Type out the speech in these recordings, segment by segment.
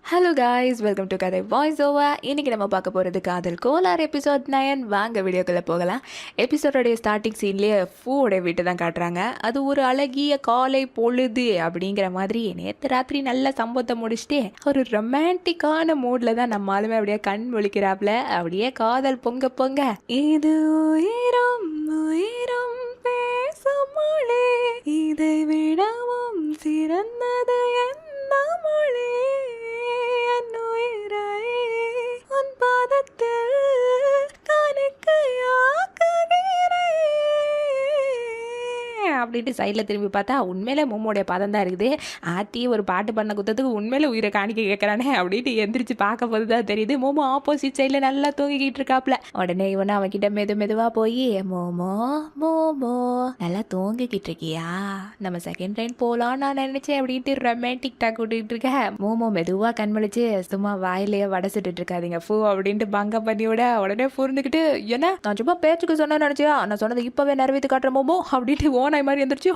Hello guys, welcome to கதை voice over. இன்றைக்கி நம்ம பார்க்க போகிறது காதல் கோலார் எபிசோட் 9. வாங்க வீடியோக்குள்ளே போகலாம். எபிசோடோடைய ஸ்டார்டிங் சீன்லேயே ஃபூவோடைய வீட்டை தான் காட்டுறாங்க. அது ஒரு அழகிய காலை பொழுது அப்படிங்கிற மாதிரி நேற்று ராத்திரி நல்ல சம்பவத்தை முடிச்சுட்டு ஒரு ரொமான்டிக்கான மூடில் தான் நம்ம ஆளுமே அப்படியே கண் முழிக்கிறாப்புல. அப்படியே காதல் பொங்க பொங்க இது உயிரும் உயிரும் பேசும் மொழி, இதை விடவும் சிறந்தது என்ன மொழி, உன் பாதத்தில் அப்படின்ட்டு சைடில் திரும்பி பார்த்தா உண்மையிலே மோமோடைய பதம் தான் இருக்குது. ஆத்தி ஒரு பாட்டு பண்ண குத்தத்துக்கு உண்மையிலே உயிரை காணிக்க கேட்குறானே அப்படின்ட்டு எந்திரிச்சு பார்க்க போது தான் தெரியுது மோமோ ஆப்போசிட் சைடில் நல்லா தூங்கிக்கிட்டு இருக்காப்புல. உடனே இவனை அவன்கிட்ட மெதுவாக போய் மோமோ மோமோ நல்லா தூங்கிக்கிட்டு இருக்கியா, நம்ம செகண்ட் ட்ரெயின் போகலாம் நான் நினைச்சேன் அப்படின்ட்டு ரொமான்டிக் டாக் விட்டுக்கிட்டு இருக்கேன். மோமோ மெதுவாக கண்மழிச்சு சும்மா வாயிலேயே வடை சுட்டுட்டு இருக்காதீங்க ஃபூ அப்படின்ட்டு பங்க பண்ணி விட உடனே புரிஞ்சுக்கிட்டு என்ன நான் சும்மா பேச்சுக்கு சொன்னேன்னு நினச்சியா, நான் சொன்னது இப்போவே நிறைவேற்றி காட்டுற மோமோ அப்படின்ட்டு ஓனாய் மாதிரி எந்திரிச்சு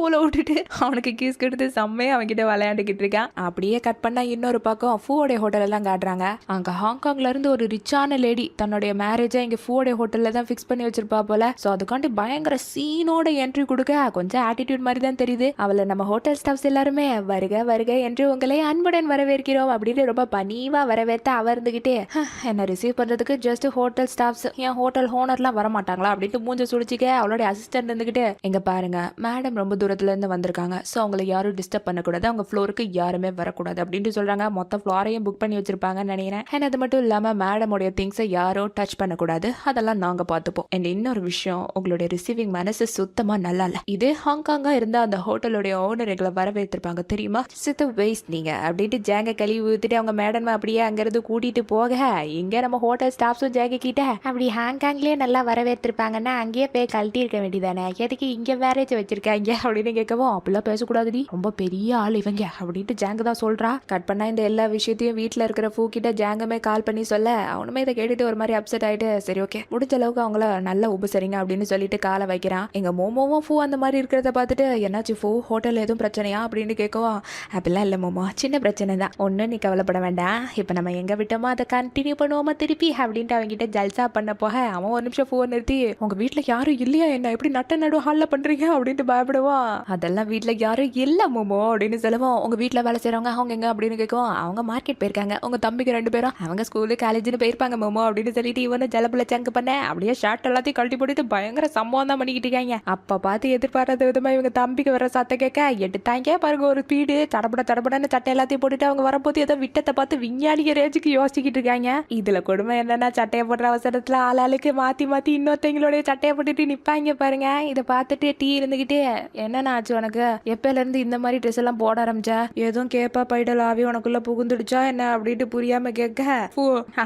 ஓலை விட்டுட்டு அவனுக்கு கீஸ் கெடுத்து செம்மையாக அவன்கிட்ட விளையாண்டுக்கிட்டு இருக்கான். அப்படியே கட் பண்ணா இன்னொரு பக்கம் ஃபூவோடைய ஹோட்டலெல்லாம் காட்டுறாங்க. அங்கே ஹாங்காங்ல இருந்து ஒரு ரிச்சான லேடி தன்னுடைய மேரேஜை இங்கே ஃபூவோடைய ஹோட்டலில் தான் ஃபிக்ஸ் பண்ணி வச்சிருப்பா போல. ஸோ அதுக்காண்டி பயங்கர சீனோட என்ட்ரி கொடுக்க கொஞ்சம் ஆட்டிடியூட் மாதிரி தான் தெரியுது. அவளை நம்ம ஹோட்டல் ஸ்டாஃப்ஸ் எல்லாருமே வருக வருக என்று உங்களை அன்புடன் வரவேற்கிறோம் அப்படின்னு ரொம்ப பணிவாக வரவேற்ற அவர் இருந்துகிட்டே என்னை ரிசீவ் பண்ணுறதுக்கு ஜஸ்ட் ஹோட்டல் ஸ்டாஃப்ஸ், என் ஹோட்டல் ஓனர்லாம் வர மாட்டாங்களா அப்படின்ட்டு மூஞ்ச சுடிச்சிக்க அவளுடைய அசிஸ்டன்ட் இருந்துகிட்டு இங்கே பாருங்க மேடம் ரொம்ப தூரத்துலேருந்து வந்திருக்காங்க, ஸோ அவங்களை யாரும் டிஸ்டர்ப் பண்ணக்கூடாது, அவங்க ஃப்ளோருக்கு யாருமே வரக்கூடாது அப்படின்ட்டு சொல்கிறாங்க. மொத்த ஃப்ளோரையும் புக் பண்ணி வச்சிருப்பாங்கன்னு நினைக்கிறேன். அண்ட் அது மட்டும் இல்லாமல் மேடமோடைய திங்ஸை யாரும் டச் பண்ணக்கூடாது, அதெல்லாம் நாங்கள் பார்த்துப்போம். அண்ட் இன்னொரு விஷயம், உங்களுடைய ரிசீவிங் மனசு சுத்தமாக நல்லா இல்லை. இதே ஹாங்காங்காக இருந்தால் அந்த ஹோட்டலுடைய ஓனர் எங்களை வரவேற்றிருப்பாங்க தெரியுமா, சித்து வேஸ்ட் நீங்கள் அப்படின்ட்டு ஜேங்க கழுவி ஊற்றிட்டு அவங்க மேடம் அப்படியே அங்கேருந்து கூட்டிகிட்டு போக இங்கே நம்ம ஹோட்டல் ஸ்டாஃப்ஸும் ஜேங்க கிட்ட அப்படி ஹாங்காங்லேயே நல்லா வரவேற்றிருப்பாங்கன்னா அங்கேயே போய் கழட்டி இருக்க வேண்டியதானே, எதுக்கு இங்கே மேரேஜ் வச்சிருக்காங்க அப்படின்னு கேட்கவும் அப்படிலாம் பேசக்கூடாதுடி, ரொம்ப பெரிய ஆள் இவங்க அப்படின்ட்டு ஜாங்க தான் சொல்றா. கட் பண்ணா இந்த எல்லா விஷயத்தையும் வீட்டில் இருக்கிற ஃபூ கிட்ட ஜாங்கமே கால் பண்ணி சொல்ல அவனுமே இதை கேட்டுட்டு ஒரு மாதிரி அப்செட் ஆயிட்டு சரி ஓகே முடிஞ்ச அளவுக்கு அவங்கள நல்லா உபசரிங்க அப்படின்னு சொல்லிட்டு காலை வைக்கிறான். எங்க மோமோவும் ஃபூ அந்த மாதிரி இருக்கிறத பார்த்துட்டு என்னாச்சு ஃபூ ஹோட்டல் எதுவும் பிரச்சனையா அப்படின்னு கேட்கவும் அப்படிலாம் இல்லை மோமோ, சின்ன பிரச்சனை தான், ஒன்று நீ கவலைப்பட வேண்டாம், இப்போ நம்ம எங்க விட்டோமோ அதை கண்டினியூ பண்ணுவோமா திருப்பி அப்படின்ட்டு அவங்ககிட்ட ஜல்சா பண்ண போக அவன் ஒரு நிமிஷம் ஃபோன் நிறுத்தி உங்க வீட்டில் யாரும் இல்லையா என்ன எப்படி நட்ட நடு ஹாலில் பண்றீங்க அப்படின்ட்டு பயப்படுவான். அதெல்லாம் வீட்டில் யாரும் இல்லை மோமோ அப்படின்னு சொல்லுவோம். உங்கள் வீட்டில் வேலை செய்கிறவங்க அவங்க எங்க அப்படின்னு கேட்கும். அவங்க மார்க்கெட் போயிருக்காங்க, உங்கள் தம்பிக்கு 2 பேரும் அவங்க ஸ்கூலு காலேஜ்னு போயிருப்பாங்க மோமோ அப்படின்னு சொல்லிட்டு இவனு ஜலப்புல சங்கு பண்ண அப்படியே ஷர்ட் எல்லாத்தையும் கழட்டி போட்டுட்டு பயங்கர சம்பவம் தான் பண்ணிக்கிட்டு இருக்காங்க. அப்போ பார்த்து எதிர்பாராத விதமாக இவங்க தம்பிக்கு வர சத்த கேட்க எடுத்தாங்க பாருங்க ஒரு ஸ்பீடு தடபடன்னு சட்டை எல்லாத்தையும் போட்டுட்டு அவங்க வரப்போது ஏதோ விட்டத்தை பார்த்து விஞ்ஞானிக ரேஜுக்கு யோசிச்சுக்கிட்டு இருக்காங்க. இதில் கொடுமை என்னன்னா சட்டையை போடுற அவசரத்தில் ஆளாளுக்கு மாற்றி இன்னொருத்தவங்களுடைய சட்டையை போட்டுட்டு நிற்பாங்க பாருங்க. இதை பார்த்துட்டு டீ இருந்துக்கிட்டே என்னென்ன ஆச்சு உனக்கு, எப்பல இருந்து இந்த மாதிரி ட்ரெஸ் எல்லாம் போட ஆரம்பிச்சா, எதுவும் கேப்பா பைடல் ஆவி உனக்குள்ள புகுந்துடுச்சா என்ன அப்படின்ட்டு புரியாம கேட்க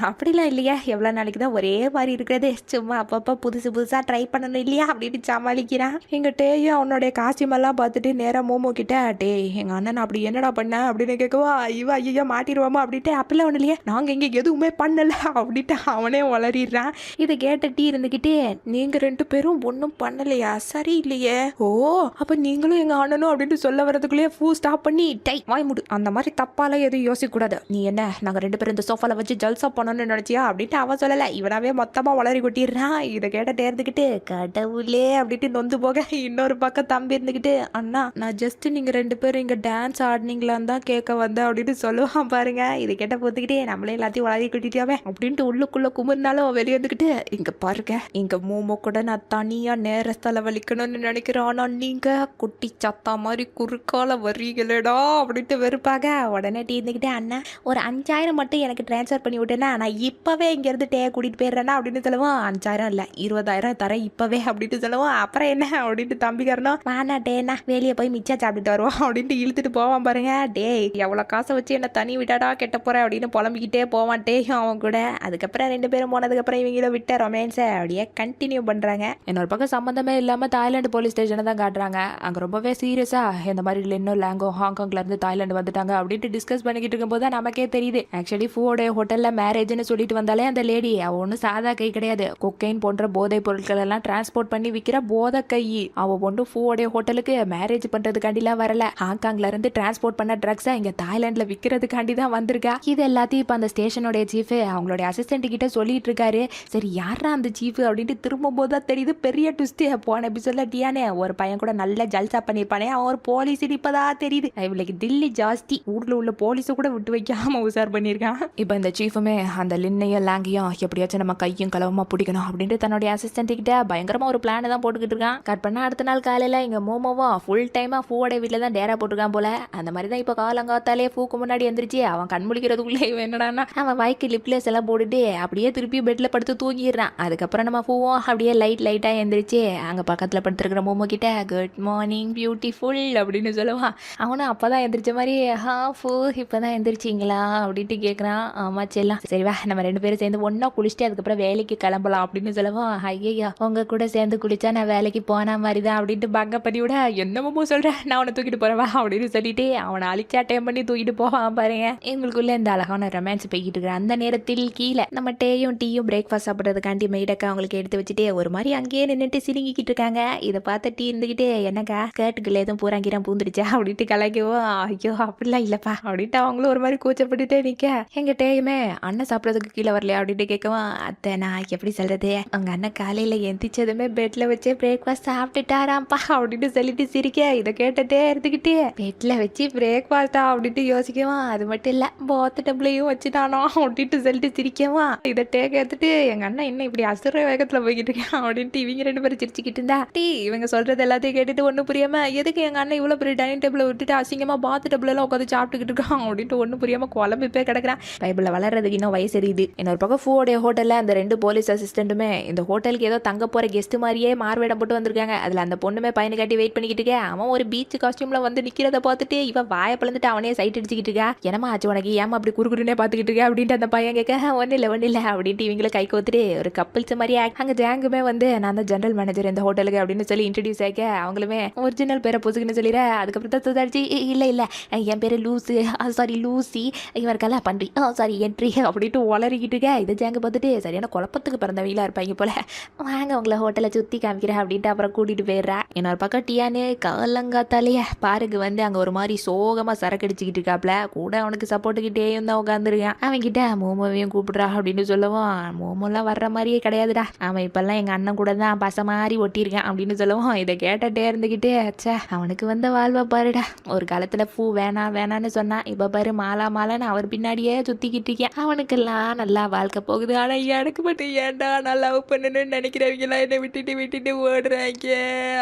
அப்படிலாம் இல்லையா, எவ்வளவு நாளைக்கு தான் ஒரே மாதிரி இருக்கிறது, சும்மா அப்பப்போ புதுசா ட்ரை பண்ணணும் இல்லையா அப்படின்னு சமாளிக்கிறான். எங்க டேயும் அவனுடைய காஸ்டியூம் எல்லாம் பார்த்துட்டு நேரா மோமோ கிட்ட டே எங்க அண்ணன் அப்படி என்னடா பண்ண அப்படின்னு கேட்கவா இவ ஐயோ மாட்டிடுவாமா அப்படின்ட்டு அப்படிலாம் ஒண்ணு இல்லையா நாங்க இங்க எதுவுமே பண்ணல அப்படின்ட்டு அவனே வளரிடுறான். இதை கேட்ட டீ இருந்துகிட்டே நீங்க 2 பேரும் ஒன்றும் பண்ணலையா, சரி இல்லையே, ஓ அப்ப நீங்களும் எங்க அண்ணனும் அப்படின்னு சொல்ல வரதுக்குள்ளேயே ஃபூ ஸ்டாப் பண்ணி டை வாய் முடு, அந்த மாதிரி தப்பால எதுவும் யோசிக்க கூடாது, நீ என்ன நாங்க 2 பேரும் இந்த சோஃபால வச்சு ஜல்சா பண்ணணும்னு நினைச்சியா அப்படின்ட்டு அவன் சொல்லல, இவனாவே மொத்தமா வளரி கொட்டிடுறான். இதை கேட்ட இருந்துக்கிட்டு கடவுளே அப்படின்ட்டு நொந்து போக இன்னொரு பக்கம் தம்பி இருந்துக்கிட்டு அண்ணா நான் ஜஸ்ட் நீங்க 2 பேரும் இங்க டான்ஸ் ஆடினீங்களான்னு தான் கேட்க வந்தேன் அப்படின்னு சொல்லுவான் பாருங்க. இதை கேட்ட போத்துக்கிட்டே நம்மளே எல்லாத்தையும் வளரி கொட்டிட்டாவே அப்படின்ட்டு உள்ளுக்குள்ள குமுறினாலும் வெளியே வந்துக்கிட்டு இங்க பாருங்க இங்க மோமோ கூட நான் தனியா நேர செலவழிக்கணும்னு நினைக்கிறேன், ஆனா நீங்க குட்டி சத்தா மாதிரி குறுக்கால வரீங்களேடா அப்படின்ட்டு வெறுப்பாக. உடனே டீ இருந்துக்கிட்டே அண்ணா ஒரு 5000 மட்டும் எனக்கு டிரான்ஸ்ஃபர் பண்ணி விட்டேன்னா நான் இப்பவே இங்கேருந்து டே கூட்டிகிட்டு போயிடுறேன்னா அப்படின்னு சொல்லுவோம். 5000 இல்லை 20000 தரேன் இப்பவே அப்படின்னு சொல்லுவோம். அப்புறம் என்ன அப்படின்ட்டு தம்பிக்காரனும் வேணா டேண்ணா வெளியே போய் மிச்சா சாப்பிட்டுட்டு வருவோம் அப்படின்ட்டு இழுத்துட்டு போவான் பாருங்க. டே எவ்வளோ காசை வச்சு என்ன தனி விட்டாடா கெட்ட போகிறேன் அப்படின்னு புலம்பிக்கிட்டே போவான் டேயும் அவன் கூட. அதுக்கப்புறம் 2 பேரும் போனதுக்கப்புறம் இவங்கள விட்ட ரொமான்ஸை அப்படியே கண்டினியூ பண்ணுறாங்க. இன்னொரு பக்கம் சம்மந்தமே இல்லாமல் தாய்லாந்து போலீஸ் ஸ்டேஷனை தான் காட்டுறாங்க. அங்கே ரொம்பவே சீரியஸாக இந்த மாதிரி லின்னோ லேங்கோ ஹாங்காங்லேருந்து தாய்லாந்து வந்துட்டாங்க அப்படின்ட்டு டிஸ்கஸ் பண்ணிக்கிட்டு இருக்கும்போது தான் நமக்கே தெரியுது ஆக்சுவலி ஃபூவோடைய ஹோட்டலில் மேரேஜ்னு சொல்லிட்டு வந்தாலே அந்த லேடி அவள் ஒன்றும் சாதா கை கிடையாது. கொக்கைன் போன்ற போதைப் பொருட்கள் எல்லாம் டிரான்ஸ்போர்ட் பண்ணி விற்கிற போதை கை. அவள் ஒன்றும் ஃபூவோடைய ஹோட்டலுக்கு மேரேஜ் பண்ணுறதுக்காண்டிலாம் வரல. ஹாங்காங்ல இருந்து டிரான்ஸ்போர்ட் பண்ண ட்ரக்ஸை இங்கே தாய்லாண்டில் விற்கிறதுக்காண்டி தான் வந்திருக்கா. இது எல்லாத்தையும் இப்போ அந்த ஸ்டேஷனுடைய சீஃப் அவங்களுடைய அசிஸ்டன்ட் கிட்ட சொல்லிட்டு இருக்காரு. சரி யாரா அந்த சீஃப் அப்படின்ட்டு திரும்பும் போது தான் தெரியுது பெரிய ட்விஸ்ட். போன எபிசோட்ல டியானே ஒரு பையன் கூட நல்லா ஜல்சா பண்ணியிருப்பானே அவன் ஒரு போலீஸ் இப்பதான் தெரியுது. இவளுக்கு தில்லி ஜாஸ்தி. ஊர்ல உள்ள போலீஸை கூட விட்டு வைக்காம உசார் பண்ணியிருக்கான். இப்போ இந்த சீஃபுமே அந்த லின்னையும் லேங்கையும் எப்படியாச்சும் நம்ம கையும் களவமா பிடிக்கணும் அப்படின்ட்டு தன்னுடைய அசிஸ்டன்ட் கிட்ட பயங்கரமா ஒரு பிளான் தான் போட்டுக்கிட்டு இருக்கான். கட் பண்ணா அடுத்த நாள் காலையில இங்க மோமோவும் ஃபுல் டைமா ஃபூவோட வீட்டுல தான் டேரா போட்டிருக்கான் போல. அந்த மாதிரி தான் இப்போ காலங்காத்தாலே ஃபூக்கு முன்னாடி எந்திரிச்சு அவன் கண் முழிக்கிறதுக்குள்ளே என்னடான்னா அவன் வாய்க்கு லிப்லேஸ் எல்லாம் போட்டுட்டு அப்படியே திருப்பி பெட்ல படுத்து தூங்கிடுறான். அதுக்கப்புறம் நம்ம ஃபூவும் அப்படியே லைட்டா எந்திரிச்சு அங்க பக்கத்துல படுத்துருக்கிற மோமோ கிட்ட குட் மார்னிங் பியூட்டிஃபுல் அப்படின்னு சொல்லுவான். அவனும் அப்பதான் எந்திரிச்ச மாதிரி ஃபூ இப்பதான் எந்திரிச்சிங்களா அப்படின்ட்டு கேட்குறான். ஆமா செல்லாம் சரி வா நம்ம 2 பேரும் சேர்ந்து ஒன்னா குளிச்சுட்டு அதுக்கப்புறம் வேலைக்கு கிளம்பலாம் அப்படின்னு சொல்லுவான். ஐயா உங்க கூட சேர்ந்து குளிச்சா நான் வேலைக்கு போன மாதிரி தான் அப்படின்ட்டு பங்க பண்ணி விட என்னமோ சொல்றேன் நான் அவனை தூக்கிட்டு போறவா அப்படின்னு சொல்லிட்டு அவனை அழிச்சாட்டையம் பண்ணி தூக்கிட்டு போவான் பாருங்க. எங்களுக்குள்ள இந்த அழகான ரொமான்ஸ் போய்கிட்டு இருக்கிற அந்த நேரத்தில் கீழே நம்ம டேயும் டீயும் பிரேக்ஃபாஸ்ட் சாப்பிட்றதுக்காண்டி மெய்டக்கா அவங்களுக்கு எடுத்து வச்சுட்டு ஒரு மாதிரி அங்கேயே நின்றுட்டு சிரிங்கிக்கிட்டு இருக்காங்க. இதை பார்த்து டீ இருந்துக்கிட்டு என்னக்கா ஸ்கர்ட்டுக்குள்ள எதுவும் பூராங்கிரம் பூந்துடுச்சா அப்படின்ட்டு கலாய்க்கவும் ஐயோ அப்படிலாம் இல்லப்பா அப்படின்ட்டு அவங்களும் ஒரு மாதிரி கூச்சப்பட்டுட்டே நிக்க எங்க டேயுமே அண்ணன் சாப்பிட்றதுக்கு கீழே வரலையா அப்படின்ட்டு கேட்கவும் அத்தை நான் எப்படி சொல்றது உங்க அண்ணன் காலையில எந்திரிச்சதுமே பெட்ல வச்சு பிரேக்ஃபாஸ்ட் சாப்பிட்டுட்டாராம்ப்பா அப்படின்ட்டு சொல்லிட்டு சிரிக்க இதை கேட்டுட்டே இருந்துக்கிட்டே பெட்ல வச்சு பிரேக்ஃபாஸ்டா அப்படின்ட்டு யோசிக்கவும் அது மட்டும் இல்ல போத்த டபுளையும் வச்சுட்டானோ அப்படின்ட்டு சொல்லிட்டு சிரிக்கவும் இதை டேக் எடுத்துட்டு எங்க அண்ணன் என்ன இப்படி அசுர வேகத்துல போய்கிட்டு இருக்கேன் அப்படின்ட்டு இவங்க 2 பேரும் சிரிச்சுக்கிட்டு இருந்தா டீ இவங்க சொல்றது எல்லாத்தையும் கேட்டுட்டு ஒன்றும் புரியாம எதுக்கு எங்க அண்ணன் இவ்வளவு பெரிய டைனிங் டேபிள விட்டுட்டு அசிங்கமா பாத்து டேபிள் எல்லாம் உட்காந்து சாப்பிட்டுக்கிட்டு இருக்கான் அப்படின்ட்டு ஒன்றும் புரியாம குழம்பு போய் கிடக்குறான். பைபிள்ல வளர்றதுக்கு இன்னும் வயசு எரியுது. இன்னொரு பக்கம் ஃபூவோடைய ஹோட்டல்ல அந்த 2 போலீஸ் அசிஸ்டன்ட்டுமே இந்த ஹோட்டலுக்கு ஏதோ தங்க போற கெஸ்ட் மாதிரியே மார்வேடம் போட்டு வந்திருக்காங்க. அதுல அந்த பொண்ணுமே பையனை காட்டி வெயிட் பண்ணிக்கிட்டு இருக்கேன். அவன் ஒரு பீச் காஸ்டியூம்ல வந்து நிக்கிறத பார்த்துட்டு இவன் வாயை பிளந்துட்டு அவனே சைட் அடிச்சுக்கிட்டு இருக்கா. என்னமா ஆச்சு உனக்கு ஏமா அப்படி குறுக்குறுனே பார்த்துக்கிட்டு இருக்கா அப்படின்ட்டு அந்த பையன் கேட்க ஒன்றும் இல்லை அப்படின்ட்டு இவங்களை கை கோத்துட்டு ஒரு கப்பிள்ஸ் மாதிரி அங்கே ஜாங்குமே வந்து நான் தான் ஜென்ரல் மேனேஜர் இந்த ஹோட்டலுக்கு அப்படின்னு சொல்லி இன்ட்ரடியூஸ் ஆக அவங்களுமே ஒரிஜினல் பேரை பொசுக்குன்னு சொல்லிடுற. அதுக்கப்புறம் தான் சுதாரிச்சு இல்லை என் பேர் லூஸு சாரி லூசி இவருக்கெல்லாம் பண்றி சாரி என்ட்ரி அப்படின்ட்டு உளறிக்கிட்டு இருக்க. இதை ஜாங்க பார்த்துட்டு சரியான குழப்பத்துக்கு பிறந்தவங்களா இருப்பாங்க போல. வாங்க உங்களை ஹோட்டலை சுற்றி காமிக்கிறேன் அப்படின்ட்டு அப்புறம் கூட்டிகிட்டு போயிடுறா. இன்னொரு பக்கம் டியானே காலங்காத்தாலேயே பாருக்கு வந்து அங்கே ஒரு மாதிரி சோகமாக சரக்கு அடிச்சுக்கிட்டு இருக்காப்ல. கூட அவனுக்கு சப்போர்ட்டுக்கிட்டேயும் தான் உட்காந்துருக்கான். அவன்கிட்ட மோமோவையும் கூப்பிடுறா அப்படின்னு சொல்லவும் மோமோலாம் வர்ற மாதிரியே கிடையாதுடா அவன் இப்பெல்லாம் எங்கள் அண்ணன் கூட தான் பச மாதிரி ஒட்டியிருக்கேன் அப்படின்னு சொல்லவும் இதை கேட்டட்டே இருந்துக்கிட்டே அச்சா அவனுக்கு வந்த வாழ்வா பாருடா. ஒரு காலத்தில் பூ வேணான்னு சொன்னான். இப்போ பாரு மாலான்னு அவர் பின்னாடியே சுற்றிக்கிட்டு இருக்கேன். அவனுக்கெல்லாம் நல்லா வாழ்க்கை போகுது. ஆனால் எனக்கு மட்டும் ஏன்டா நான் லவ் பண்ணணும்னு நினைக்கிறவங்களாம் என்னை விட்டுட்டு ஓடுறாங்க.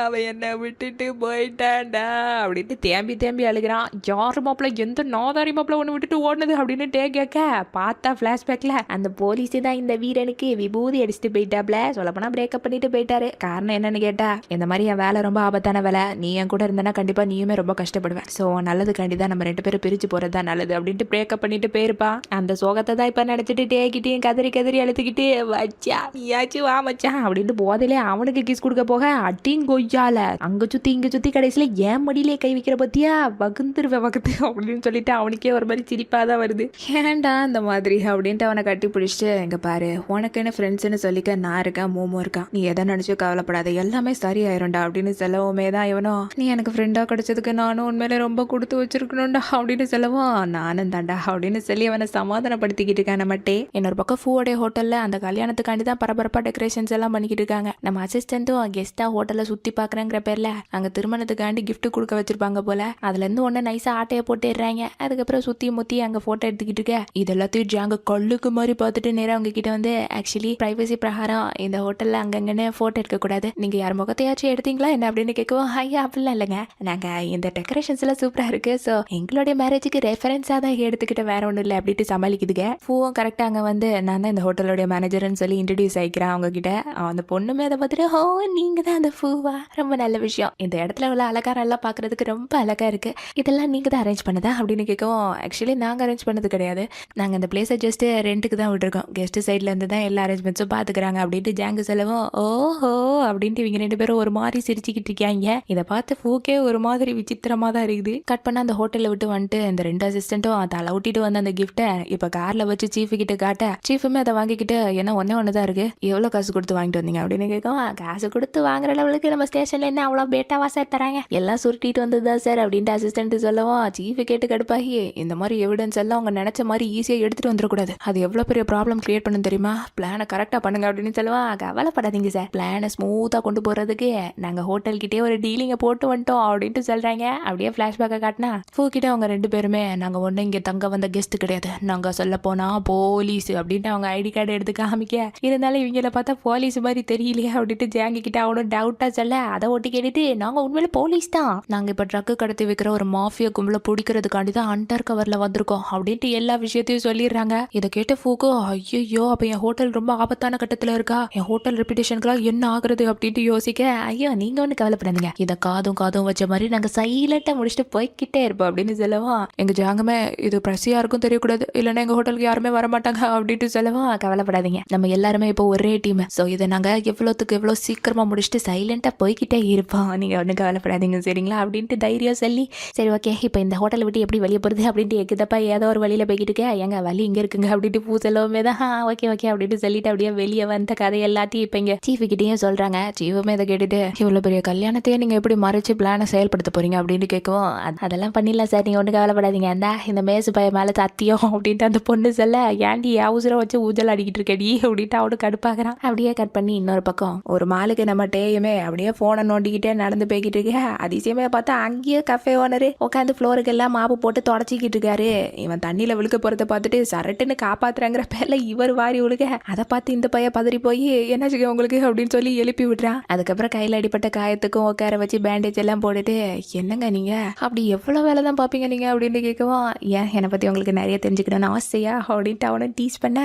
அவன் என்னை விட்டுட்டு போயிட்டான்டா அப்படின்ட்டு தேம்பி அழுகிறான். யாரு மாப்பிள்ள எந்த நாதாரி மாப்பிள்ள ஒன்று விட்டுட்டு ஓடுனது அப்படின்னு கேட்க பார்த்தா ஃப்ளாஷ்பேக்கில் அந்த போலீஸு தான் இந்த வீரனுக்கு விபூதி அடிச்சுட்டு போயிட்டாப்ல. சொல்லப்போனா பிரேக்கப் பண்ணிட்டு போயிட்டாரு. காரணம் என்னன்னு கேட்டா இந்த மாதிரி என் வேலை ரொம்ப ஆபத்தான வேலை, நீ என் கூட இருந்தனா கண்டிப்பா நீயுமே ரொம்ப கஷ்டப்படுவேன். ஸோ நல்லதுக்காண்டி தான் நம்ம 2 பேரும் பிரிச்சு போறது தான் நல்லது அப்படின்ட்டு பிரேக்கப் பண்ணிட்டு போயிருப்பா. அந்த சோகத்தை தான் இப்ப நினைச்சிட்டு டேக்கிட்டையும் கதறி அழுத்துக்கிட்டு வச்சா நீயாச்சும் வா மச்சான் அப்படின்ட்டு போதையிலே அவனுக்கு கிஸ் கொடுக்க போக அட்டிங் கொய்யால அங்க இங்க சுத்தி கடைசியில ஏன் மடியிலே கை வைக்கிற பத்தியா வகுந்துருவேன் அப்படின்னு சொல்லிட்டு அவனுக்கே ஒரு மாதிரி சிரிப்பாதான் வருது. ஏன்டா இந்த மாதிரி அப்படின்ட்டு அவனை கட்டி பிடிச்சிட்டு எங்க பாரு உனக்குன்னு ஃப்ரெண்ட்ஸ்ன்னு சொல்லிக்க நான் இருக்கேன் மோமோ இருக்கான், நீ எதை நினைச்சு கவலைப்படாத எல்லாமே சரியாயிரும்டா அப்படின்னு சொல்லவுமே தான் இவனோ நீ எனக்கு ஃப்ரெண்டா கிடைச்சதுக்கு நானும் உண்மையில ரொம்ப கொடுத்து வச்சிருக்கணும்டா அப்படின்னு சொல்லவும் நானும் தாண்டா அப்படின்னு சொல்லி அவனை சமாதானப்படுத்திக்கிட்டு இருக்கான் நம்மட்டே. இன்னொரு பக்கம் ஃபூவோடைய ஹோட்டல்ல அந்த கல்யாணத்துக்காண்டி தான் பரபரப்பா டெக்கரேஷன்ஸ் எல்லாம் பண்ணிக்கிட்டு இருக்காங்க. நம்ம அசிஸ்டன்ட்டும் கெஸ்டா ஹோட்டல்ல சுத்தி பாக்குறேங்கிற பேர்ல அங்க திருமணத்துக்காண்டி கிஃப்ட் கொடுக்க வச்சிருப்பாங்க போல. அதுல இருந்து ஒன்னு நைஸா ஆட்டையை போட்டுடுறாங்க. அதுக்கப்புறம் சுத்தி முத்தி அங்க போட்டோ எடுத்துக்கிட்டு இருக்க இது எல்லாத்தையும் ஜாங்க கல்லுக்கு மாதிரி பார்த்துட்டு நேரம் அவங்க கிட்ட வந்து ஆக்சுவலி பிரைவசி பிரகாரம் இந்த ஹோட்டல்ல அங்கங்கன்னு போட்டோ எடுக்க கூடாது, நீங்க யார் முகத்தையாச்சும் எடுத்தீங்களா என்ன அப்படின்னு கேட்கவும் ஐயா அப்படிலாம் இல்லைங்க, நாங்க இந்த டெக்கரேஷன்ஸ் எல்லாம் சூப்பரா இருக்கு, ஸோ எங்களுடைய மேரேஜுக்கு ரெஃபரன்ஸா தான் எடுத்துக்கிட்ட வேற ஒன்றும் இல்லை அப்படின்ட்டு சமாளிக்குதுங்க. பூவும் கரெக்டா அங்க வந்து நான் தான் இந்த ஹோட்டலோட மேனேஜர்னு சொல்லி இன்ட்ரடியூஸ் ஆகிக்கிறேன் அவங்க கிட்ட. அந்த பொண்ணுமே அதை பார்த்துட்டு ஓ நீங்க தான் அந்த பூவா, ரொம்ப நல்ல விஷயம், இந்த இடத்துல உள்ள அலங்காரம் எல்லாம் பாக்குறதுக்கு ரொம்ப அழகா இருக்கு, இதெல்லாம் நீங்க தான் அரேஞ்ச் பண்ணதா அப்படின்னு கேட்கவும் ஆக்சுவலி நாங்க அரேஞ்ச் பண்ணது கிடையாது, நாங்க இந்த பிளேஸை ஜஸ்ட் ரெண்டுக்கு தான் விட்டுருக்கோம், கெஸ்ட் சைட்ல இருந்து தான் எல்லா அரேஞ்ச்மெண்ட்ஸும் பாத்துக்கிறாங்க அப்படின்ட்டு ஜாங்கு செலவும் ஓஹோ அப்படின்ட்டு இவங்க 2 பேரும் ஒரு மாதிரி சிரிச்சுக்கிட்டு இருக்காங்க. போறீங்க. இதை பார்த்து ஃபூக்கே ஒரு மாதிரி விசித்திரமா தான் இருக்குது. கட் பண்ண அந்த ஹோட்டல்ல விட்டு வந்துட்டு இந்த 2 அசிஸ்டன்ட்டும் தலை ஒட்டிட்டு வந்த அந்த கிஃப்ட்டை இப்ப கார்ல வச்சு சீஃப் கிட்ட காட்ட சீஃபுமே அதை வாங்கிக்கிட்டு என்ன ஒன்னே தான் இருக்கு, எவ்வளவு காசு கொடுத்து வாங்கிட்டு வந்தீங்க அப்படின்னு கேட்கும். காசு கொடுத்து வாங்குற லெவலுக்கு நம்ம ஸ்டேஷன்ல என்ன அவ்வளவு பேட்டாவா சார் தராங்க, எல்லாம் சுருட்டிட்டு வந்ததுதான் சார் அப்படின்ட்டு அசிஸ்டன்ட் சொல்லவும் சீஃப் கேட்டு கடுப்பாகி இந்த மாதிரி எவிடன்ஸ் எல்லாம் அவங்க நினைச்ச மாதிரி ஈஸியா எடுத்துட்டு வந்துடக்கூடாது, அது எவ்வளவு பெரிய ப்ராப்ளம் கிரியேட் பண்ணு தெரியுமா, பிளானை கரெக்டா பண்ணுங்க அப்படின்னு சொல்லுவா. கவலைப்படாதீங்க சார், பிளானை ஸ்மூத்தா கொண்டு போறதுக்கு நாங்க ஹோட்டல் கிட்டே ஒரு டீலிங்க போட்டு வந்துட்டோம் அப்படின்ட்டு சொல்றாங்க. அப்படியே பிளாஷ்பேக்கை காட்டினா ஃபூக்கிட்ட அவங்க 2 பேருமே நாங்க ஒண்ணு இங்க தங்க வந்த கெஸ்ட் கிடையாது, நாங்க சொல்ல போனா போலீஸ் அப்படின்ட்டு அவங்க ஐடி கார்டு எடுத்து காமிக்க, இருந்தாலும் இவங்கள பார்த்தா போலீஸ் மாதிரி தெரியலையே அப்படின்ட்டு ஜாங்கி கிட்ட அவனும் டவுட்டா சொல்ல அதை ஒட்டி கேட்டுட்டு நாங்க உண்மையில போலீஸ் தான், நாங்க இப்ப ட்ரக்கு கடத்தி வைக்கிற ஒரு மாஃபியா கும்பல பிடிக்கிறதுக்காண்டி தான் அண்டர் கவர்ல வந்திருக்கோம் அப்படின்ட்டு எல்லா விஷயத்தையும் சொல்லிடுறாங்க. இதை கேட்ட ஃபூக்கோ ஐயோ அப்ப என் ஹோட்டல் ரொம்ப ஆபத்தான கட்டத்துல இருக்கா, என் ஹோட்டல் ரெப்புடேஷனுக்குலாம் என்ன ஆகுறது அப்படின்ட்டு யோசிக்க, ஐயோ நீங்க ஒண்ணு கவலைப்படாதீங்க, இதை காதும் வச்ச மாதிரி நாங்க சைலண்டா முடிச்சுட்டு போய்கிட்டே இருப்போம் அப்படின்னு சொல்லவா. எங்க ஜாங்கமே இது பிரசியா இருக்கும் தெரியக்கூடாது, இல்லைன்னா எங்க ஹோட்டலுக்கு யாருமே வர மாட்டாங்க அப்படின்ட்டு சொல்லவா. கவலைப்படாதீங்க, நம்ம எல்லாருமே இப்போ ஒரே டீம், ஸோ இதை நாங்க எவ்வளோத்துக்கு எவ்வளோ சீக்கிரமா முடிச்சுட்டு சைலண்டா போய்கிட்டே இருப்போம், நீங்க ஒன்றும் கவலைப்படாதீங்க சரிங்களா அப்படின்ட்டு தைரியம் சொல்லி சரி ஓகே இப்போ இந்த ஹோட்டலை விட்டு எப்படி வெளியே போறது அப்படின்ட்டு எக்குதப்பா ஏதோ ஒரு வழியில போய்கிட்டு இருக்கேன், எங்க வழி இங்க இருக்குங்க அப்படின்ட்டு பூ செல்லவுமே தான் ஓகே அப்படின்ட்டு சொல்லிட்டு அப்படியே வெளியே வந்த கதை எல்லாத்தையும் இப்போ இங்க சீஃப் கிட்டேயும் சொல்றாங்க. சீஃபுமே இதை கேட்டுட்டு இவ்வளவு பெரிய கல்யாணத்தையே நீங்க எப்படி மறைச்சு பிளானை செயல்படுத்த போறீங்க அப்படின்னு கேட்கவும் அதெல்லாம் பண்ணிடலாம் சார், நீங்க ஒன்றும் கவலைப்படாதீங்க, இந்த மேசு பைய மேல சத்தியம் அப்படின்ட்டு அந்த பொண்ணு சொல்ல ஏன்டி அவசரம் வச்சு ஊஜல் அடிக்கிட்டு இருக்கடி அப்படின்ட்டு அவனு கடுப்பாகிறான். அப்படியே கட் பண்ணி இன்னொரு பக்கம் ஒரு மாலுக்கு நம்ம டேயுமே அப்படியே போனை நோண்டிக்கிட்டே நடந்து போய்கிட்டு இருக்கேன். அதிசயமே பார்த்தா அங்கேயே கஃபே ஓனரு உட்காந்து ஃப்ளோருக்கு எல்லாம் மாப்பு போட்டு தொடச்சிக்கிட்டு இருக்காரு. இவன் தண்ணியில விழுக்க போறதை பார்த்துட்டு சரட்டுன்னு காப்பாத்துறாங்கிற பேர்ல இவர் வாரி விழுக, அதை பார்த்து இந்த பையன் பதறி போய் என்னாச்சுக்க உங்களுக்கு அப்படின்னு சொல்லி எழுப்பி விடுறான். அதுக்கப்புறம் கையில அடிப்பட்ட காயத்துக்கும் உட்கார வச்சு பேண்டேஜ் எல்லாம் போட்டுட்டு என்னங்க நீங்க அப்படி எவ்வளவு வேலை தான் பாப்பீங்க நீங்க அப்படின்னு கேட்கவும் ஏன் என்னை பத்தி உங்களுக்கு நிறைய தெரிஞ்சுக்கணும்னு ஆசையா அப்படின்ட்டு அவனை டீச் பண்ண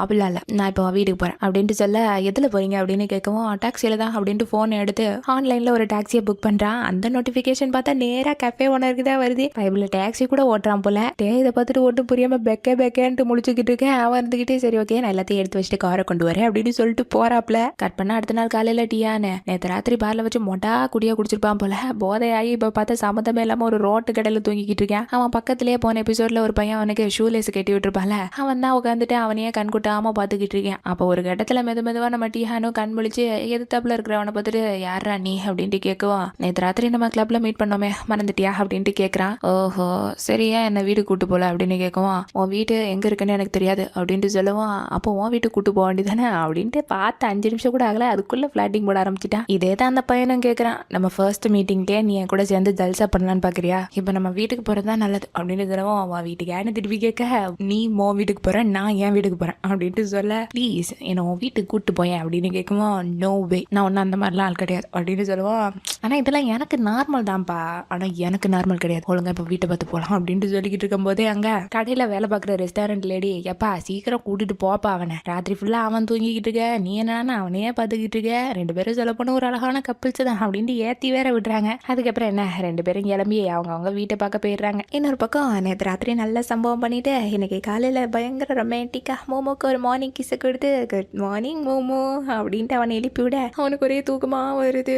அப்படிலாம் இல்லை நான் இப்போ வீட்டுக்கு போறேன் அப்படின்ட்டு சொல்ல எதுல போறீங்க அப்படின்னு கேட்கவும் டாக்ஸியில தான் அப்படின்ட்டு போன் எடுத்து ஆன்லைன்ல ஒரு டாக்ஸியை புக் பண்றான். அந்த நோட்டிபிகேஷன் பார்த்தா நேரா கஃபே ஓனருக்கு தான் வருது. பைபிள் டாக்ஸி கூட ஓட்டுறான் போல. இதை பார்த்துட்டு ஒன்றும் புரியாம பெக்கேன்ட்டு முழிச்சுக்கிட்டு இருக்கேன். அவன் இருந்துகிட்டே சரி ஓகே நான் எல்லாத்தையும் எடுத்து வச்சுட்டு காரை கொண்டு வரேன் அப்படின்னு சொல்லிட்டு போறாப்ல. கட் பண்ணா அடுத்த நாள் காலையில டீயானு நேற்று ராத்திரி பார்ல வச்சு மொட்டா குடியா குடிச்சிருப்பான் போல. போதையாகி இப்ப பார்த்தா சம்மந்தமே இல்லாம ஒரு ரோட்டு கடையில தூங்கிக்கிட்டு இருக்கேன். அவன் பக்கத்திலேயே போன எபிசோட்ல ஒரு பையன் அவனுக்கு ஷூலேஸ் கட்டி விட்டுருப்பால, அவன் தான் உட்காந்துட்டு அவனையே கண் குட்டாம பாத்துக்கிட்டு இருக்கேன். அப்போ ஒரு கட்டத்துல மெதுவா நம்ம டீஹானும் கண் முழிச்சு எதிர்த்தாப்புல இருக்கிறவனை பார்த்துட்டு யாரா நீ அப்படின்ட்டு கேட்குவான். நேற்று ராத்திரி நம்ம கிளப்ல மீட் பண்ணோமே மறந்துட்டியா அப்படின்ட்டு கேட்கறான். ஓஹோ சரியா என்ன வீடு கூட்டு போல அப்படின்னு கேட்குவான். உன் வீட்டு எங்க இருக்குன்னு எனக்கு தெரியாது அப்படின்ட்டு சொல்லுவான். அப்போ உன் வீட்டுக்கு கூட்டு போக வேண்டியதானே அப்படின்ட்டு பார்த்து 5 நிமிஷம் கூட ஆகல அதுக்குள்ள ஃபிளாட்டிங் போட ஆரம்பிச்சிட்டான். இதே தான் அந்த பையனும் கேட்கறான். நம்ம ஃபர்ஸ்ட் மீட்டிங்கே நீ என் கூட சேர்ந்து ஜல்சா பண்ணலான்னு பாக்குறியா, இப்ப நம்ம வீட்டுக்கு போறதுதான் நல்லது அப்படின்னு சொல்லுவோம். அவன் வீட்டுக்கு யாருன்னு திருப்பி கேட்க நீ மோ வீட்டுக்கு போற நான் என் வீட்டுக்கு போறேன் அப்படின்ட்டு சொல்ல ப்ளீஸ் என்ன உன் வீட்டுக்கு கூட்டு போயேன் அப்படின்னு கேட்குவோம். நோ வே நான் ஒன்னும் அந்த மாதிரிலாம் ஆள் கிடையாது அப்படின்னு சொல்லுவோம். ஆனா இதெல்லாம் எனக்கு நார்மல் தான்ப்பா, ஆனா எனக்கு நார்மல் கிடையாது, ஒழுங்கா இப்ப வீட்டை பார்த்து போலாம் அப்படின்ட்டு சொல்லிக்கிட்டு இருக்கும் போதே அங்க கடையில வேலை பார்க்குற ரெஸ்டாரண்ட் லேடி எப்பா சீக்கிரம் கூட்டிட்டு போப்பா அவனை, ராத்திரி ஃபுல்லா அவன் தூங்கிக்கிட்டு இருக்க நீ என்னன்னா அவனையே பார்த்துக்கிட்டு இருக்க, 2 பேரும் சொல்ல போன ஒரு அழகான கப்பிள்ஸ் தான் அப்படின்ட்டு ஏத்தி வேற விடுறாங்க. அதுக்கப்புறம் என்ன 2 பேரும் கிளம்பி அவங்க வீட்டை பார்க்க போயிடுறாங்க. இன்னொரு பக்கம் நேற்று ராத்திரி நல்ல சம்பவம் பண்ணிட்டு இன்னைக்கு காலையில பயங்கர ரொமான்டிக்கா மோமோக்கு ஒரு மார்னிங் கிஸ் கொடுத்து குட் மார்னிங் மோமோ அப்படின்ட்டு அவனை எழுப்பி விட அவனுக்கு ஒரே தூக்கமா வருது.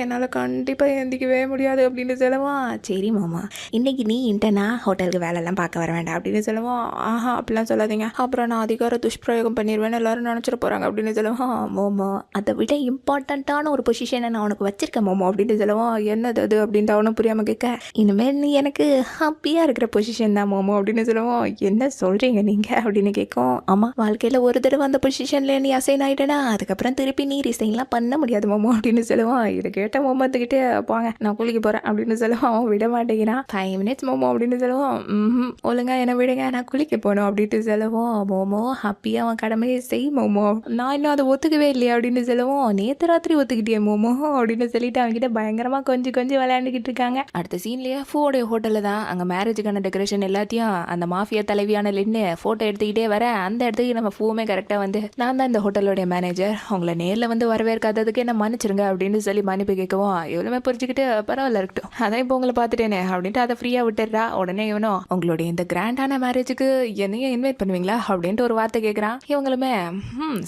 என்னால கண்டிப்பா எந்திக்கவே முடியாது அப்படின்னு சொல்லுவான். சரி மாமா இன்னைக்கு நீ இன்டர்னா ஹோட்டலுக்கு வேலை எல்லாம் பார்க்க வர வேண்டாம் அப்படின்னு சொல்லுவான். ஆஹா அப்படிலாம் சொல்லாதீங்க, அப்புறம் நான் அதிகார துஷ்பிரயோகம் பண்ணிடுவேன்னு எல்லாரும் நினைச்சிட போறாங்க அப்படின்னு சொல்லுவான். மோமோ அதை விட இம்பார்ட்டன்டான ஒரு பொசிஷனை நான் உனக்கு வச்சிருக்கேன் மோமோ அப்படின்னு சொல்லுவான். என்னது அது அப்படின்ட்டு அவனும் புரியாம கேட்க இனிமேல் நீ எனக்கு ஹாப்பியா இருக்கிற பொசிஷன் தான் மோமோ அப்படின்னு சொல்லுவோம். என்ன சொல்றீங்க நீங்க அப்படின்னு கேட்கும். ஆமா வாழ்க்கையில ஒரு தடவை அந்த பொசிஷன்ல நீ அசைன் ஆயிட்டேனா அதுக்கப்புறம் திருப்பி நீ ரிசைன்லாம் பண்ண முடியாது மோமோ அப்படின்னு சொல்லுவான். இதை கேட்ட மோமத்துக்கிட்டே போங்க நான் குளிக்க போறேன் அப்படின்னு சொல்லுவான். அவன் விட மாட்டேங்கிறான். 5 minutes மோமோ அப்படின்னு சொல்லுவோம். ஒழுங்கா என்ன விடுங்க நான் குளிக்க போனோம் அப்படின்ட்டு சொல்லுவோம். மோமோ ஹாப்பியா அவன் கடமையை செய் மோமோ, நான் இன்னும் அதை ஒத்துக்கவே இல்லையா அப்படின்னு சொல்லுவோம். நேற்று ராத்திரி ஒத்துக்கிட்டே மோமோ அப்படின்னு சொல்லிட்டு அவன்கிட்ட பயங்கரமா கொஞ்சம் விளையாண்டுக்கிட்டு இருக்காங்க. அடுத்த சீன்லயே ஃபோடைய ஹோட்டல்ல தான் அங்க மேரேஜுக்கான டெக்கரேஷன் எல்லாத்தையும் அந்த மாஃபியா தலைவியான லின்னு போட்டோ எடுத்துக்கிட்டே வர அந்த இடத்துக்கு நம்ம ஃபூமே கரெக்டா வந்து நான் தான் இந்த ஹோட்டலோடைய மேனேஜர், உங்களை நேர்ல வந்து வரவேற்காததுக்கு என்ன மன்னிச்சிருங்க அப்படின்னு சொல்லி மன்னிப்பு கேட்கவும் எவ்வளவுமே புரிஞ்சுக்கிட்டு பரவாயில்ல இருக்கட்டும் அதான் இப்போ உங்களை பார்த்துட்டேனே அப்படின்ட்டு அதை ஃப்ரீயா விட்டுறா. உடனே இவனும் உங்களுடைய இந்த கிராண்டான மேரேஜுக்கு என்னையும் இன்வைட் பண்ணுவீங்களா அப்படின்ட்டு ஒரு வார்த்தை கேட்கறான். இவங்களுமே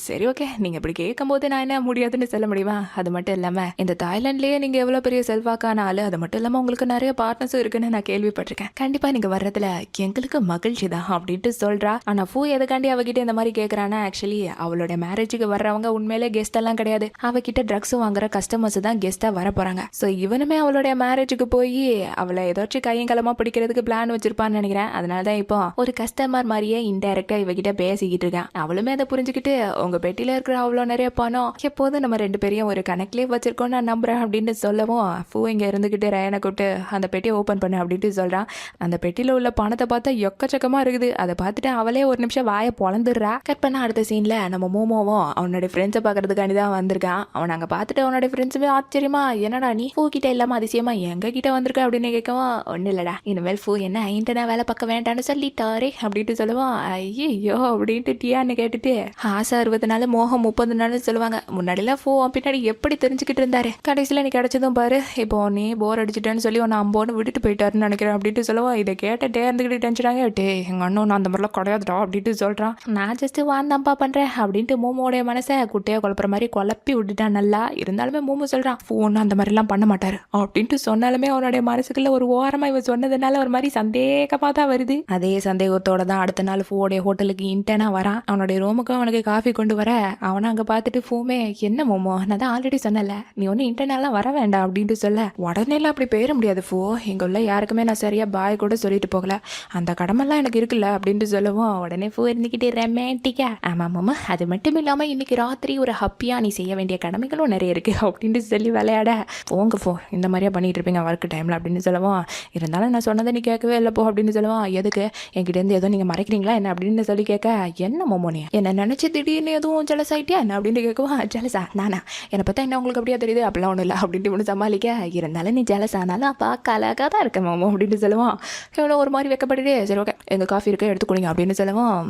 சரி ஓகே நீங்க இப்படி கேட்கும் போது நான் என்ன முடியாதுன்னு சொல்ல முடியுமா, அது மட்டும் இல்லாம இந்த தாய்லாந்துலயே நீங்க எவ்வளவு பெரிய செல்வாக்கான ஆளு, அது மட்டும் இல்லாம உங்களுக்கு நிறைய பார்ட்னர்ஸும் இருக்குன்னு நான் கேள்விப்பட்டிருக்கேன். கண்டிப்பா நீங்க வர்றதுல எங்களுக்கு மகிழ்ச்சி தான் அப்படின்ட்டு சொல்றா. ஆனா பூ எதுக்காண்டி அவகிட்ட இந்த மாதிரி கேக்குறானா, ஆக்சுவலி அவளோட மேரேஜுக்கு வர்றவங்க உண்மையிலே கெஸ்ட் எல்லாம் கிடையாது. அவகிட்ட ட்ரக்ஸ் வாங்குற கஸ்டமர்ஸ் தான் கெஸ்டா வர போறாங்க. சோ இவனுமே அவளுடைய மேரேஜுக்கு போய் அவளை ஏதாச்சும் கையங்கலமா பிடிக்கிறதுக்கு பிளான் வச்சிருப்பான்னு நினைக்கிறேன். அதனாலதான் இப்போ ஒரு கஸ்டமர் மாதிரியே இன்டைரக்டா இவகிட்ட பேசிக்கிட்டு இருக்கான். அவளுமே அதை புரிஞ்சுக்கிட்டு, உங்க பெட்டியில இருக்கிற அவ்வளோ நிறைய பணம் எப்போதும் நம்ம 2 பேரையும் ஒரு கணக்கிலே வச்சிருக்கோம் நான் நம்புறேன் அப்படின்னு சொல்லவும், பூ இங்க இருந்துகிட்டு ரயனை கூப்பிட்டு அந்த பெட்டியை ஓபன் பண்ணு அப்படின்ட்டு சொல்றான். அந்த பெட்டியில உள்ள பணத்தை பார்த்தா எக்கச்சக்கமா இருக்குது. அதை பார்த்துட்டு அவளே ஒரு நிமிஷம் வாயை பொழந்துடுறா. கட் பண்ண அடுத்த சீன்ல நம்ம மோமோவும் அவனுடைய ஃப்ரெண்ட்ஸை பாக்குறதுக்காண்டி தான் வந்திருக்கான். அவன் அங்க பார்த்துட்டு அவனுடைய ஃப்ரெண்ட்ஸுமே ஆச்சரியமா, என்னடா நீ பூ கிட்ட இல்லாம அதிசயமா எங்க கிட்ட வந்திருக்க அப்படின்னு கேட்கவும், ஒன்னும் இல்லடா, இனிமேல் பூ என்ன இன்டர்னா வேலை பார்க்க வேண்டாம்னு சொல்லிட்டாரே அப்படின்ட்டு சொல்லுவான். ஐயோ அப்படின்ட்டு டியான்னு கேட்டுட்டு, ஆசை 60 நாள் மோகம் 30 நாள் சொல்லுவாங்க. முன்னாடிலாம் பூ பின்னாடி எப்படி தெரிஞ்சுக்கிட்டு இருந்தாரு, கடைசியில நீ கிடைச்சதும் பாரு இப்போ நீ போர் அடிச்சுட்டேன்னு சொல்லி உன்னை அம்போன்னு விட்டுட்டு போயிட்டாருன்னு நினைக்கிறேன் அப்படின்ட்டு சொல்லுவான். இதை கேட்டுட்டே இருந்துக்கிட்டு டென்ஷனாக, டே எங்க அண்ணன் நான் அந்த மாதிரிலாம் கிடையாதுடா அப்படின்ட்டு சொல்றான். நான் ஜஸ்ட் வாந்தாம்பா பண்றேன் அப்படின்ட்டு மோமோடைய மனசை குட்டையா குழப்புற மாதிரி குழப்பி விட்டுட்டான். நல்லா இருந்தாலுமே மோமோ சொல்றான், பூன்னு அந்த மாதிரிலாம் பண்ண மாட்டாரு அப்படின்ட்டு சொன்னாலுமே அவனுடைய மனசுக்குள்ள ஒரு ஓரமா இவன் சொன்னதுனால ஒரு மாதிரி சந்தேகமா தான் வருது. அதே சந்தேகத்தோட தான் அடுத்த நாள் பூவோடைய ஹோட்டலுக்கு இன்டர்னா வரான். அவனுடைய ரூமுக்கு அவனுக்கு காஃபி கொண்டு வர அவனை அங்க பார்த்துட்டு பூமே, என்ன மோமோ நான் தான் ஆல்ரெடி சொன்னல நீ ஒன்னும் இன்டர்னெல்லாம் வர வேண்டாம் அப்படின்ட்டு சொல்ல, உடனேலாம் அப்படி போயிட முடியாது பூ, இங்க உள்ள யாருக்குமே நான் சரியா பாய் கூட சொல்லிட்டு போகல, அந்த கடமெல்லாம் எனக்கு இருக்குல்ல அப்படின்ட்டு சொல்லவும், உடனே பூ இருந்துக்கிட்டே ரொமான்டிக்கா, ஆமா மாமா அது மட்டும் இல்லாம இன்னைக்கு ராத்திரி ஒரு ஹப்பியா நீ செய்ய வேண்டிய கடமைகளும் நிறைய இருக்கு அப்படின்ட்டு சொல்லி விளையாட, போங்க போ இந்த மாதிரியா பண்ணிட்டு இருப்பீங்க ஒர்க் டைம்ல அப்படின்னு சொல்லுவோம். இருந்தாலும் நான் சொன்னதை நீ கேட்கவே இல்லை போ அப்படின்னு சொல்லுவான். எதுக்கு என்கிட்ட இருந்து ஏதோ நீங்க மறைக்கிறீங்களா என்ன அப்படின்னு சொல்லி கேட்க, என்ன மோமோ நீ என்ன நினைச்சு திடீர்னு எதுவும் ஜெலஸ் ஆயிட்டியா என்ன அப்படின்னு கேட்குவா. ஜெலஸா நானா, என்னை பார்த்தா என்ன உங்களுக்கு அப்படியே தெரியுது, அப்படிலாம் ஒன்றும் இல்லை அப்படின்ட்டு ஒன்று சமாளிக்க, இருந்தாலும் நீ ஜெலஸ் ஆனாலும் அப்பா அழகாக தான் இருக்க மாமோ அப்படின்னு சொல்லுவான். எவ்வளோ ஒரு மாதிரி வைக்கப்பட்டுட்டு, சரி ஓகே எங்கள் காஃபி இருக்க எடுத்து குடிங்க அப்படின்னு சொல்லுவான்.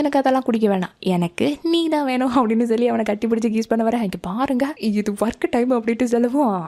எனக்கு அதெல்லாம் குடிக்க வேணாம், எனக்கு நீ தான் வேணும் அப்படின்னு சொல்லி அவனை கட்டி பிடிச்சி கீஸ் பண்ண வர, இங்கே பாருங்க இது ஒர்க் டைம் அப்படின்ட்டு சொல்லுவோம்.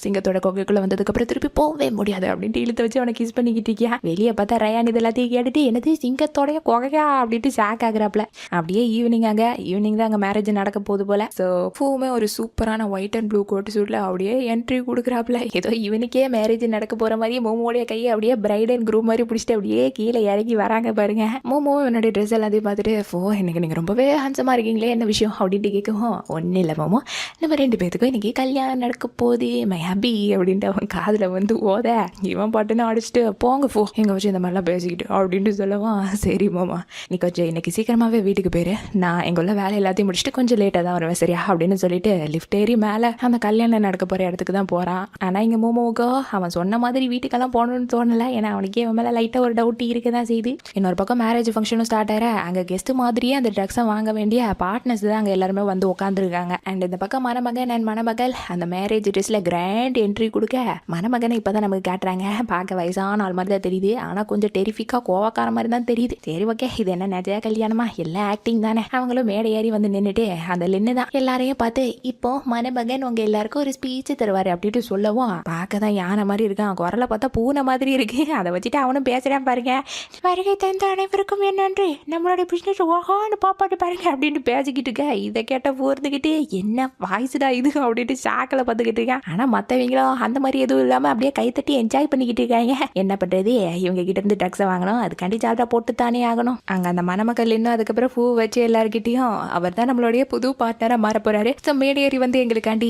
சிங்கத்தோட கொகைக்குள்ளே வந்ததுக்கப்புறம் திருப்பி போகவே முடியாது அப்படின்ட்டு இழுத்து வச்சு அவனை கீஸ் பண்ணிக்கிட்டு இருக்கியா. வெளியே பார்த்தா ரயான் இது எல்லாத்தையும் கேட்டுட்டு, என்னது சிங்கத்தோடைய கொகையா அப்படின்ட்டு ஷாக் ஆகுறாப்ல. அப்படியே ஈவினிங் தான் அங்கே மேரேஜ் நடக்க போகுது போல. ஸோ பூவுமே ஒரு சூப்பரான ஒயிட் அண்ட் ப்ளூ கோட் சூட்ல அப்படியே என்ட்ரி கொடுக்குறாப்ல. ஏதோ இவனுக்கே மேரேஜ் நடக்க போற மாதிரி மோமோடைய கையை அப்படியே பிரைட் அண்ட் குரூம் மாதிரி பிடிச்சிட்டு அப்படியே கீழே இறங்கி வராங்க பாருங்க. மோமோ என்னுடைய ட்ரெஸ் எல்லாத்தையும் பார்த்துட்டு, இன்னைக்கு நீங்க ரொம்பவே ஹான்சமா இருக்கீங்களே, என்ன விஷயம் அப்படின்ட்டு கேட்கவும், ஒன்றும் இல்லை மோமோ நம்ம 2 பேத்துக்கும் இன்னைக்கு கல்யாணம் நடக்க போகுது மை ஹாப்பி அப்படின்ட்டு அவன் காதில் வந்து ஓத, இவன் பாட்டுன்னு அடிச்சுட்டு, போங்க எங்க வச்சு இந்த மாதிரிலாம் பேசிக்கிட்டு அப்படின்ட்டு சொல்லவும், சரி மாமா நீ கொஞ்சம் இன்னைக்கு சீக்கிரமாவே வீட்டுக்கு போயிரு, நான் எங்க உள்ள வேலை எல்லாத்தையும் முடிச்சுட்டு கொஞ்சம் லேட்டாக தான் வருவேன் சரியா அப்படின்னு சொல்லிட்டு லிஃப்ட் ஏறி மேலே அந்த கல்யாணம் நடக்க போகிற இடத்துக்கு தான் போகிறான். ஆனால் இங்கே மோமோவுக்கோ அவன் சொன்ன மாதிரி வீட்டுக்கெல்லாம் போகணும்னு தோணலை. ஏன்னா அவனுக்கே அவன் மேலே லைட்டாக ஒரு டவுட் இருக்க தான் செய்யுது. இன்னொரு பக்கம் மேரேஜ் ஃபங்க்ஷனும் ஸ்டார்ட் ஆகிற அங்கே கெஸ்ட் மாதிரியே அந்த ட்ரக்ஸை வாங்க வேண்டிய பார்ட்னர்ஸ் தான் அங்கே எல்லாருமே வந்து உட்காந்துருக்காங்க. அண்ட் இந்த பக்கம் மணமகன் அண்ட் மணமகள் அந்த மேரேஜ் ட்ரெஸ்ல கிராண்ட் என்ட்ரி கொடுக்க, மணமகனை இப்போ தான் நமக்கு காட்டுறாங்க. பார்க்க வயசான ஆள் மாதிரி தான் தெரியுது, ஆனால் கொஞ்சம் டெரிஃபிக்காக கோவக்கார மாதிரி தான் தெரியுது. சரி ஓகே இது என்ன நிஜ கல்யாணமா, எல்லாம் ஆக்டிங் தானே. அவங்களும் மேடை ஏறி வந்து நின்றுட்டு அந்த லின்னு தான் எல்லாரையும் பார்த்து, இப்போ மணமகன் உங்க எல்லாருக்கும் ஒரு ஸ்பீச் தருவாரு அப்படின்ட்டு சொல்லவும், பார்க்க தான் யானை மாதிரி இருக்கான், குரலை பார்த்தா பூனை மாதிரி இருக்கு. அதை வச்சுட்டு அவனும் பேசுறான் பாருங்க, வருகை தந்த அனைவருக்கும் என்னன்று நம்மளுடைய பிசினஸ் ஓஹோன்னு பாப்பாட்டு பாருங்க அப்படின்ட்டு பேசிக்கிட்டு இருக்க. இதை கேட்ட போர்ந்துக்கிட்டு, என்ன வாய்ஸ்டா இது அப்படின்ட்டு சாக்கில் பார்த்துக்கிட்டு இருக்கேன். ஆனால் மற்றவங்களும் அந்த மாதிரி எதுவும் இல்லாமல் அப்படியே கைத்தட்டி என்ஜாய் பண்ணிக்கிட்டு இருக்காங்க. என்ன பண்ணுறது, இவங்க கிட்ட இருந்து ட்ரக்ஸை வாங்கணும், அதுக்காண்டி சால்ட்டா போட்டு தானே ஆகணும். அங்கே அந்த மணமக்கள் இன்னும் அதுக்கப்புறம் பூ வச்சு எல்லாருக்கிட்டையும் அவர் தான் நம்மளுடைய புது பார்ட்னராக மாற போறாரு. ஸோ மேடேறி வந்து எங்களுக்காண்டி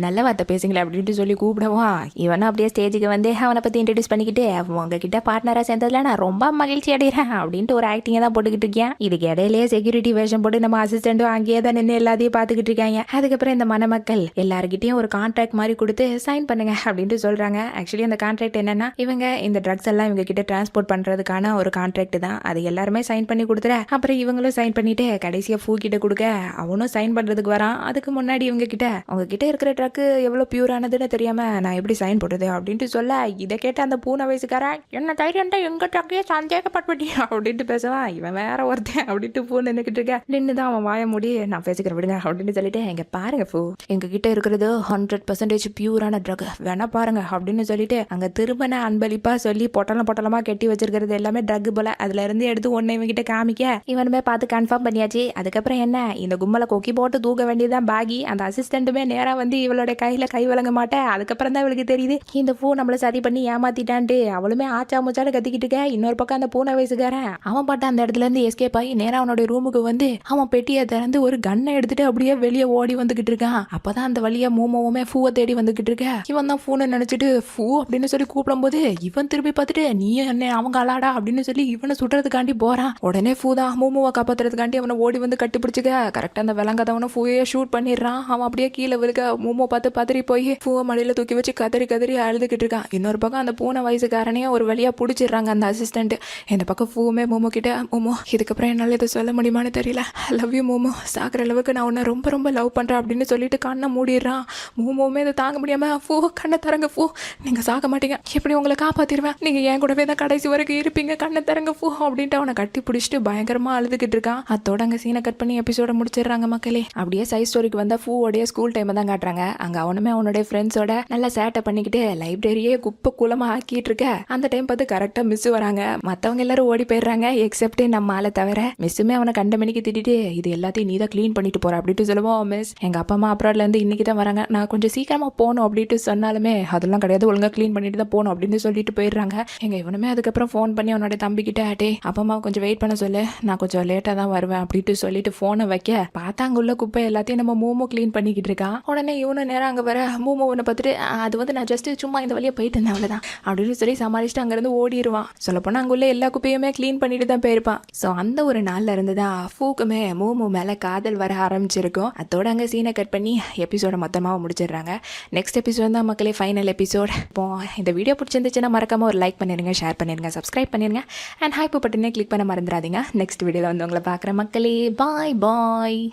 நல்ல வார்த்தை பேசுங்களேன் அப்படின்ட்டு சொல்லி கூப்பிடுவான். இவனும் அப்படியே ஸ்டேஜுக்கு வந்து அவனை பற்றி இன்ட்ரடியூஸ் பண்ணிக்கிட்டு, உங்ககிட்ட பார்ட்னராக சேர்ந்ததுல நான் ரொம்ப மகிழ்ச்சி அடைகிறேன் அப்படின்ட்டு ஒரு ஆக்டிங்கை தான் போட்டுக்கிட்டு இருக்கேன். இதுக்கு இடையிலேயே செக்யூரிட்டி வேஷம் போட்டு நம்ம அசிஸ்டண்ட்டும் அங்கேயே தான் நின்று எல்லாத்தையும் பார்த்துக்கிட்டு இருக்காங்க. அதுக்கப்புறம் இந்த மணமக்கள் எல்லாருக்கிட்டையும் ஒரு கான்ட்ராக்ட் மாதிரி கொடுத்து சைன் பண்ணுங்க அப்படின்ட்டு சொல்றாங்க. ஆக்சுவலி அந்த கான்ட்ராக்ட் என்னன்னா, இவங்க இந்த ட்ரக்ஸ் எல்லாம் இவங்க கிட்ட டிரான்ஸ்போர்ட் பண்றதுக்கான ஒரு கான்ட்ராக்ட் தான். அது எல்லாருமே சைன் பண்ணி கொடுத்துற, அப்புறம் இவங்களும் சைன் பண்ணிட்டு கடைசியா பூ கிட்ட கொடுக்க அவனும் சைன் பண்றதுக்கு வரான். அதுக்கு முன்னாடி இவங்க கிட்ட உங்ககிட்ட இருக்கிற ட்ரக் எவ்வளவு பியூரானதுன்னு தெரியாம நான் எப்படி சைன் போடுறது அப்படின்ட்டு சொல்ல, இதை கேட்ட அந்த பூனை வயசுக்காரன், என்ன தைரியம் எங்க ட்ரக்கையே சந்தேகப்பட்டு அப்படின்ட்டு பேசுவான். இவன் வேற ஒருத்தன் அப்படின்ட்டு பூ நின்றுக்கிட்டு இருக்க. நின்று தான் அவன் வாய மூடி, நான் பேசிக்கிறேன் விடுங்க அப்படின்னு சொல்லிட்டு, எங்க பாருங்க பூ எங்க கிட்ட இருக்கிறது 100% பியூரான ட்ரக் வேணா பாருங்க அப்படின்னு சொல்லிட்டு அங்க திருமண அன்பளிப்பா சொல்லி பொட்டலமா கட்டி வச்சிருக்கிறது எல்லாமே ட்ரக் போல. அதுல இருந்து எடுத்து ஒன்னு இவங்க கிட்ட காமிக்க, இவனுமே பார்த்து கன்ஃபார்ம் பண்ணியாச்சு. அதுக்கப்புறம் என்ன, இந்த கும்மலை கொக்கி போட்டு தூக்க வேண்டியதான் பாகி. அந்த அசிஸ்டண்ட்டுமே நேராக வந்து இவளோட கையில் கை வழங்க மாட்டேன். அதுக்கப்புறம் தான் இவளுக்கு தெரியுது இந்த பூ நம்மளை சதி பண்ணி ஏமாத்திட்டான்ட்டு. அவளுமே ஆச்சா முச்சான்னு கத்திக்கிட்டு இருக்க. இன்னொரு பக்கம் அந்த பூனை வயசுக்காரன் அவன் பாட்டு அந்த இடத்துல இருந்து எஸ்கேப் ஆகி நேராக அவனோட ரூமுக்கு வந்து அவன் பெட்டியை திறந்து ஒரு கன்னை எடுத்துட்டு அப்படியே வெளியே ஓடி வந்துகிட்டு இருக்கான். அப்பதான் அந்த வழியா மூமோவுமே பூவை தேடி வந்துகிட்டு இருக்க. இவன் தான் பூனை நினைச்சிட்டு பூ அப்படின்னு சொல்லி கூப்பிடும் போது இவன் திரும்பி பார்த்துட்டு நீ என்ன அவங்க அலாடா அப்படின்னு சொல்லி இவனை சுடுறதுக்காண்டி போறான். உடனே பூ தான் மூமோவை காப்பாத்துறதுக்காண்டி அவனை ஓடி வந்து கட்டிப்பிடிச்சுக்க. கரெக்டா அந்த விளங்காதவனை பூவையே ஷூட் பண்ணிடுறான். அவன் அப்படியே கீழே விழுக மூமோ பார்த்து பதறி போய் பூவை மடியில தூக்கி வச்சு கதறி கதறி அழுதுகிட்டு இருக்கான். இன்னொரு பக்கம் அந்த பூனை வயசுக்காரனையே ஒரு வழியா பிடிச்சிடுறாங்க அந்த அசிஸ்டன்ட். இந்த பக்கம் பூவுமே மோமோ கிட்ட மோமோ இதுக்கப்புறம் என்னால் இதை சொல்ல முடியுமான்னு தெரியல, லவ் யூ மோமோ, சாகிற அளவுக்கு நான் உன்னை ரொம்ப ரொம்ப லவ் பண்றேன் அப்படின்னு சொல்லிட்டு கண்ணை மூடிடுறான். மோமோவுமே இதை தாங்க முடியாம பூ கண்ணை தரங்க பூ, நீங்க சாக மாட்டீங்க, எப்படி உங்களை காப்பாத்திடுவேன், நீங்க என் கூடவே தான் கடைசி வரைக்கும் இருப்பீங்க, கண்ணை தரங்க பூ அப்படின்ட்டு அவனை கட்டி பிடிச்சிட்டு பயங்கரமா அழுதுகிட்டு இருக்கான். அதோட அங்க சீனை கட் பண்ணி எபிசோட முடிச்சிடுறாங்க மக்களே. அப்படியே சைஸ் ஸ்டோரிக்கு வந்தா பூவோடைய ஸ்கூல் டைம் தான் காட்டுறாங்க. அங்க அவனுமே அவனுடைய ஃப்ரெண்ட்ஸோட நல்லா சேட்டை பண்ணிக்கிட்டு லைப்ரரியே குப்பை குளமா ஆக்கிட்டு இருக்க. அந்த டைம் பார்த்து கரெக்டா மிஸ் வராங்க. மத்தவங்க எல்லாரும் ஓடி போயிடுறாங்க எக்ஸப்ட் நம்ம ஆளை தவிர. மிஸ்ஸுமே அவனை கண்ட மணிக்கு திட்டிட்டு இது எல்லாத்தையும் நீ தான் கிளீன் பண்ணிட்டு போற அப்படின்ட்டு சொல்லுவோம். மிஸ் எங்க அப்பா அம்மா அப்ராட்ல இருந்து இன்னைக்கு தான் வராங்க, நான் கொஞ்சம் சீக்கிரமா போகணும் அப்படின்ட்டு சொன்னாலுமே அதெல்லாம் கிடையாது, ஒழுங்கா கிளீன் பண்ணிட்டு தான் போகணும் அப்படின்னு சொல்லிட்டு போயிடுறாங்க. எங்க இவனுமே அதுக்கப்புறம் ஃபோன் பண்ணி அவனோட தம்பி கிட்ட டே அப்பா அம்மா கொஞ்சம் வெயிட் பண்ண சொல்லு, நான் கொஞ்சம் லேட்டா தான் வருவேன் அப்படின்ட்டு சொல்லிட்டு போனை வைக்க பார்த்தா அங்க உள்ள குப்பை எல்லாத்தையும் நம்ம மூமோ கிளீன் பண்ணிக்கிட்டு இருக்கான். உடனே இவனு நேரம் அங்க வர மூமோ ஒன்று பார்த்துட்டு அது வந்து நான் ஜஸ்ட் சும்மா இந்த வழியா போயிட்டு இருந்தேன் அவ்வளவுதான் அப்படின்னு சொல்லி சமாளிச்சுட்டு அங்கிருந்து ஓடிடுவான். சொல்லப்போனா அங்குள்ள எல்லா குப்பையுமே கிளீன் பண்ணிட்டு தான் போயிருப்பான். ஸோ அந்த ஒரு நாள்ல இருந்துதான் ஃபூக்குமே மூமோ மேல காதல் வர ஆரம்பிச்சிருக்கும். அதோட அங்க சீனை கட் பண்ணி எபிசோட மொத்தமாக முடிச்சிடுறாங்க. நெக்ஸ்ட் எபிசோட் தான் மக்களே ஃபைனல் எபிசோட். இப்போ இந்த வீடியோ பிடிச்சிருந்துச்சுன்னா மறக்காம ஒரு லைக் பண்ணிருங்க, ஷேர் பண்ணிருங்க, சப்ஸ்கிரைப் பண்ணிருங்க அண்ட் ஹைப் பட்டனே கிளிக் பண்ண மறந்துடாதீங்க. நெக்ஸ்ட் வீடியோல வந்து உங்களை பார்க்குற மக்களே. பாய் பாய்.